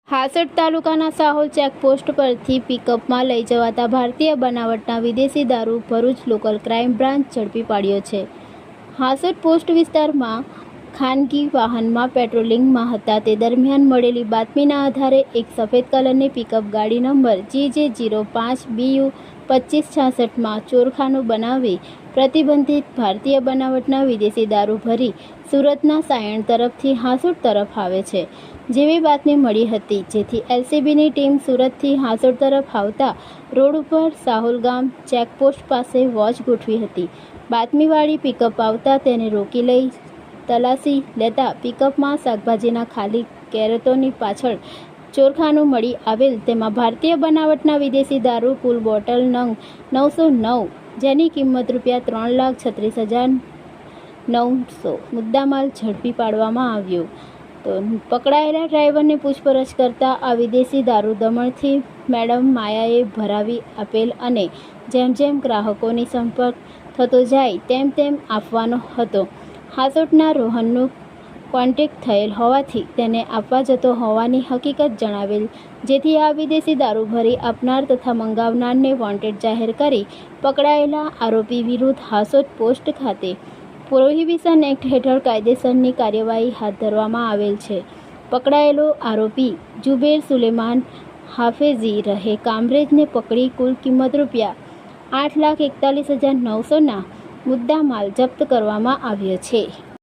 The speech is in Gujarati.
હાસોડ તાલુકાના સાહોલ ચેકપોસ્ટ પરથી પિકઅપમાં લઈ જવાતા ભારતીય બનાવટના વિદેશી દારૂ ભરૂચ લોકલ ક્રાઇમ બ્રાન્ચ ઝડપી પાડ્યો છે। હાસોડ પોસ્ટ વિસ્તારમાં ખાનગી વાહનમાં પેટ્રોલિંગમાં હતા તે દરમિયાન મળેલી બાતમીના આધારે એક સફેદ કલરની પિકઅપ ગાડી નંબર GJ05BU 2566માં ચોરખાનું બનાવી પ્રતિબંધિત ભારતીય બનાવટના વિદેશી દારૂ ભરી સુરતના સાયણ તરફથી હાસોડ તરફ આવે છે। જેવી બાતમી મળી હતી જેથી LCBની ટીમ સુરતથી હાસોડ તરફ આવતા રોડ ઉપર સાહોલ ગામ ચેકપોસ્ટ પાસે વોચ ગોઠવી હતી। બાતમીવાળી પિકઅપ આવતા તેને રોકી લઈ તલાશી લેતા પિકઅપમાં શાકભાજીના ખાલી કેરેટોની પાછળ ચોરખાનું મળી આવેલ તેમાં ભારતીય બનાવટના વિદેશી દારૂ કુલ બોટલ નંગ 909 જેની કિંમત ₹3,36,900 મુદ્દામાલ ઝડપી પાડવામાં આવ્યો। તો પકડાયેલા ડ્રાઈવરને પૂછપરછ કરતા આ વિદેશી દારૂ દમણથી મેડમ માયાએ ભરાવી આપેલ અને જેમ જેમ ગ્રાહકોની સંપર્ક થતો જાય તેમ તેમ આપવાનો હતો। હાસોડના રોહનનું કોન્ટેક્ટ થયેલ હોવાથી તેને આપવા જતો હોવાની હકીકત જણાવેલ જેથી આ વિદેશી દારૂ ભરી આપનાર તથા મંગાવનારને વોન્ટેડ જાહેર કરી પકડાયેલા આરોપી વિરુદ્ધ હાસોડ પોસ્ટ ખાતે પ્રોહિબિશન એક્ટ હેઠળ કાયદેસરની કાર્યવાહી હાથ ધરવામાં આવેલ છે। પકડાયેલો આરોપી જુબેર સુલેમાન હાફેઝી રહે કામરેજને પકડી કુલ કિંમત ₹8,41,900ના મુદ્દામાલ જપ્ત કરવામાં આવ્યો છે।